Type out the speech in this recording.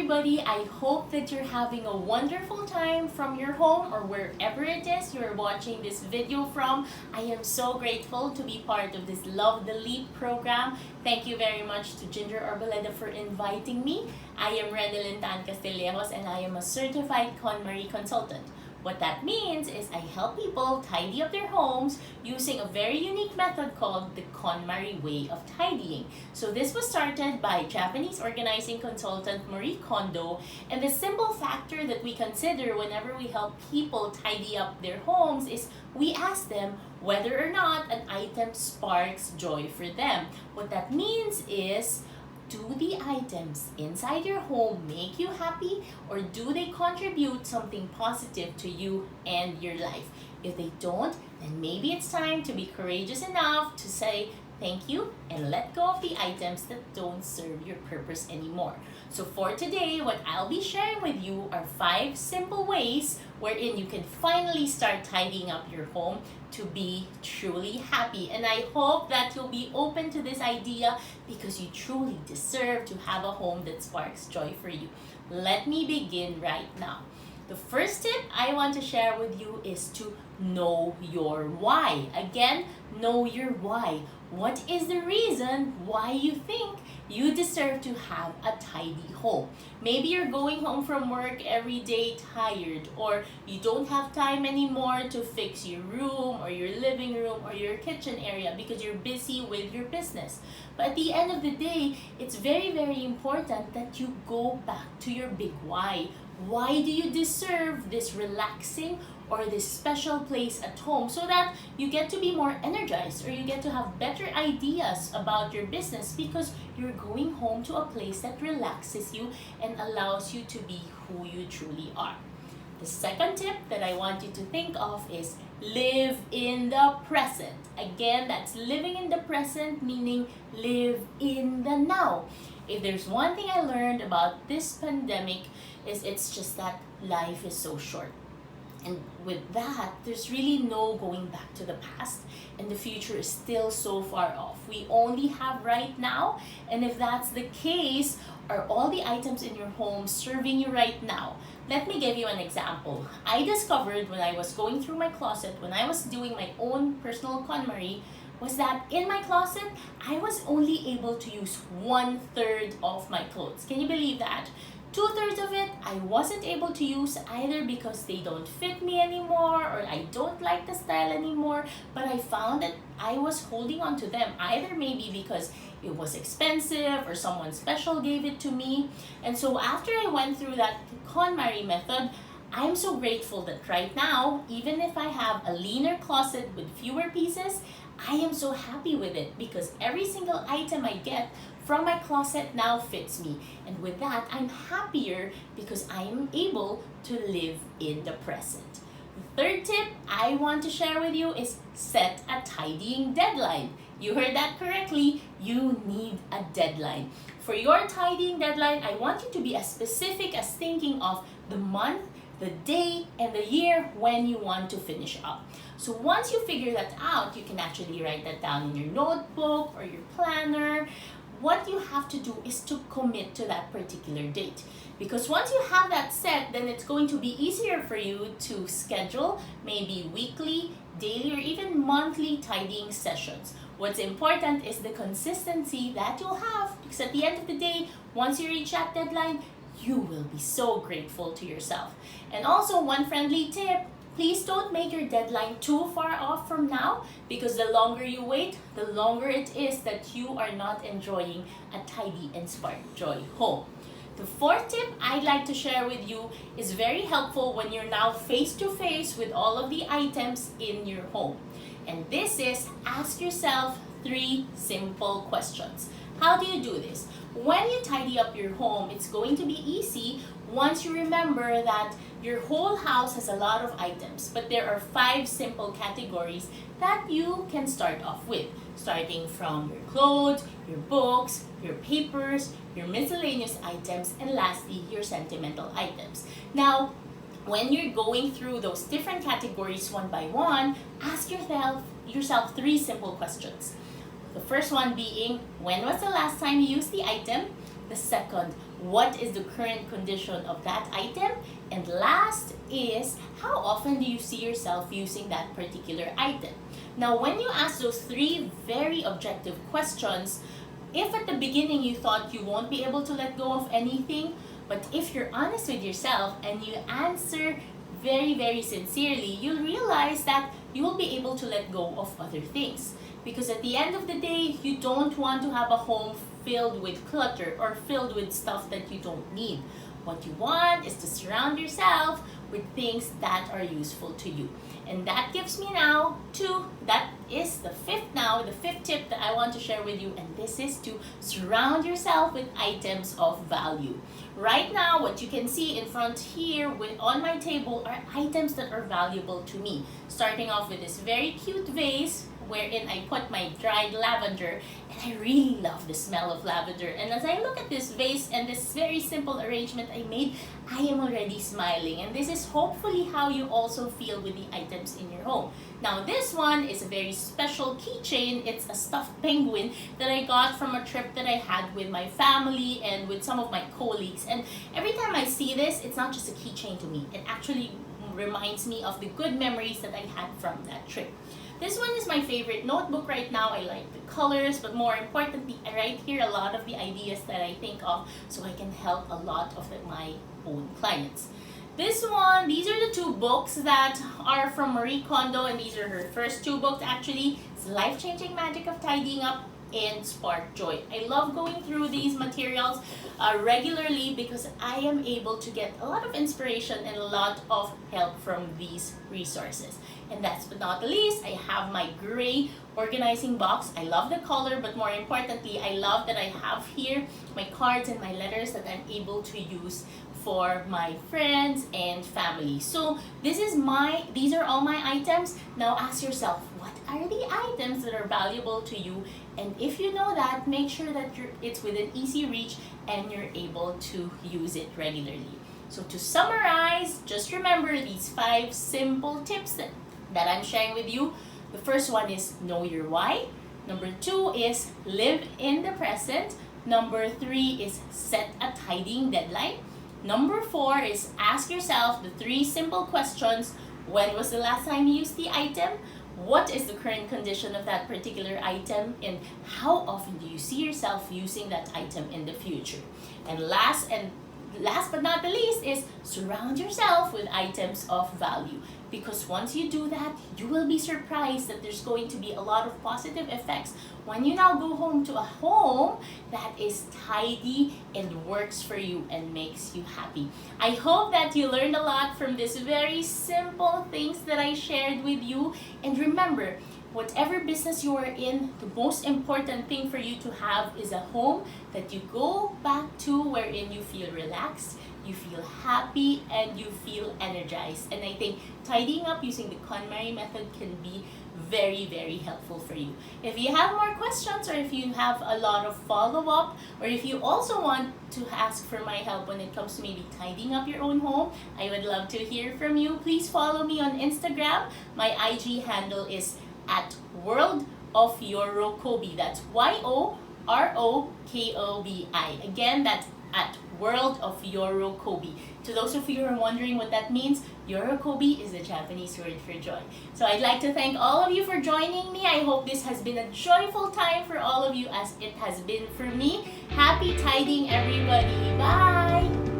everybody. I hope that you're having a wonderful time from your home or wherever it is you're watching this video from. I am so grateful to be part of this Love the Leap program. Thank you very much to Ginger Arboleda for inviting me. I am Renelyn Tan-Castillejos and I am a certified KonMari consultant. What that means is I help people tidy up their homes using a very unique method called the KonMari way of tidying. So this was started by Japanese organizing consultant Marie Kondo, and the simple factor that we consider whenever we help people tidy up their homes is we ask them whether or not an item sparks joy for them. What that means is, do the items inside your home make you happy, or do they contribute something positive to you and your life? If they don't, then maybe it's time to be courageous enough to say thank you and let go of the items that don't serve your purpose anymore. So for today, what I'll be sharing with you are 5 simple ways wherein you can finally start tidying up your home to be truly happy. And I hope that you'll be open to this idea because you truly deserve to have a home that sparks joy for you. Let me begin right now. The first tip I want to share with you is to know your why. Again, know your why. What is the reason why you think you deserve to have a tidy home? Maybe you're going home from work every day tired, or you don't have time anymore to fix your room or your living room or your kitchen area because you're busy with your business. But at the end of the day, it's very, very important that you go back to your big why. Why do you deserve this relaxing or this special place at home, so that you get to be more energized or you get to have better ideas about your business because you're going home to a place that relaxes you and allows you to be who you truly are. The second tip that I want you to think of is live in the present. Again, that's living in the present, meaning live in the now. If there's one thing I learned about this pandemic, is it's just that life is so short. And with that, there's really no going back to the past, and the future is still so far off. We only have right now, and if that's the case, are all the items in your home serving you right now? Let me give you an example. I discovered when I was going through my closet, when I was doing my own personal KonMari, was that in my closet, I was only able to use 1/3 of my clothes. Can you believe that? 2/3 of it I wasn't able to use either because they don't fit me anymore or I don't like the style anymore, but I found that I was holding on to them either maybe because it was expensive or someone special gave it to me. And so after I went through that KonMari method, I'm so grateful that right now, even if I have a leaner closet with fewer pieces, I am so happy with it because every single item I get from my closet now fits me. And with that, I'm happier because I am able to live in the present. The third tip I want to share with you is set a tidying deadline. You heard that correctly. You need a deadline. For your tidying deadline, I want you to be as specific as thinking of the month, the day, and the year when you want to finish up. So once you figure that out, you can actually write that down in your notebook or your planner. What you have to do is to commit to that particular date. Because once you have that set, then it's going to be easier for you to schedule maybe weekly, daily, or even monthly tidying sessions. What's important is the consistency that you'll have, because at the end of the day, once you reach that deadline, you will be so grateful to yourself. And also, one friendly tip, please don't make your deadline too far off from now, because the longer you wait, the longer it is that you are not enjoying a tidy and spark joy home. The fourth tip I'd like to share with you is very helpful when you're now face to face with all of the items in your home. And this is, ask yourself 3 simple questions. How do you do this? When you tidy up your home, it's going to be easy once you remember that your whole house has a lot of items, but there are 5 simple categories that you can start off with, starting from your clothes, your books, your papers, your miscellaneous items, and lastly, your sentimental items. Now, when you're going through those different categories one by one, ask yourself 3 simple questions. The first one being, when was the last time you used the item? The second, what is the current condition of that item? And last is, how often do you see yourself using that particular item? Now, when you ask those three very objective questions, if at the beginning you thought you won't be able to let go of anything, but if you're honest with yourself and you answer very, very sincerely, you'll realize that you will be able to let go of other things. Because at the end of the day, you don't want to have a home filled with clutter or filled with stuff that you don't need. What you want is to surround yourself with things that are useful to you. And that gives me now that is the fifth tip that I want to share with you, and this is to surround yourself with items of value. Right now, what you can see in front here on my table are items that are valuable to me. Starting off with this very cute vase wherein I put my dried lavender, and I really love the smell of lavender. And as I look at this vase and this very simple arrangement I made, I am already smiling. And this is hopefully how you also feel with the items in your home. Now, this one is a very special keychain. It's a stuffed penguin that I got from a trip that I had with my family and with some of my colleagues. And every time I see this, it's not just a keychain to me. It actually reminds me of the good memories that I had from that trip. This one is my favorite notebook right now. I like the colors, but more importantly, I write here a lot of the ideas that I think of so I can help a lot of my own clients. These are the two books that are from Marie Kondo, and these are her first two books actually. It's Life-Changing Magic of Tidying Up and Spark Joy. I love going through these materials regularly because I am able to get a lot of inspiration and a lot of help from these resources. And last but not the least, I have my gray organizing box. I love the color, but more importantly, I love that I have here my cards and my letters that I'm able to use for my friends and family. So these are all my items. Now ask yourself, what are the items that are valuable to you? And if you know that, make sure that it's within easy reach and you're able to use it regularly. So to summarize, just remember these 5 simple tips that I'm sharing with you. The first one is know your why. Number 2 is live in the present. Number 3 is set a tidying deadline. Number 4 is ask yourself the 3 simple questions. When was the last time you used the item? What is the current condition of that particular item? And how often do you see yourself using that item in the future? And last but not the least is surround yourself with items of value. Because once you do that, you will be surprised that there's going to be a lot of positive effects when you now go home to a home that is tidy and works for you and makes you happy. I hope that you learned a lot from these very simple things that I shared with you. And remember, whatever business you are in, the most important thing for you to have is a home that you go back to wherein you feel relaxed, you feel happy, and you feel energized. And I think tidying up using the KonMari method can be very, very helpful for you. If you have more questions, or if you have a lot of follow-up, or if you also want to ask for my help when it comes to maybe tidying up your own home, I would love to hear from you. Please follow me on Instagram. My IG handle is at World of Yorokobi. That's YOROKOBI. Again, that's at World of Yorokobi. To those of you who are wondering what that means, Yorokobi is the Japanese word for joy. So I'd like to thank all of you for joining me. I hope this has been a joyful time for all of you as it has been for me. Happy tidying, everybody. Bye!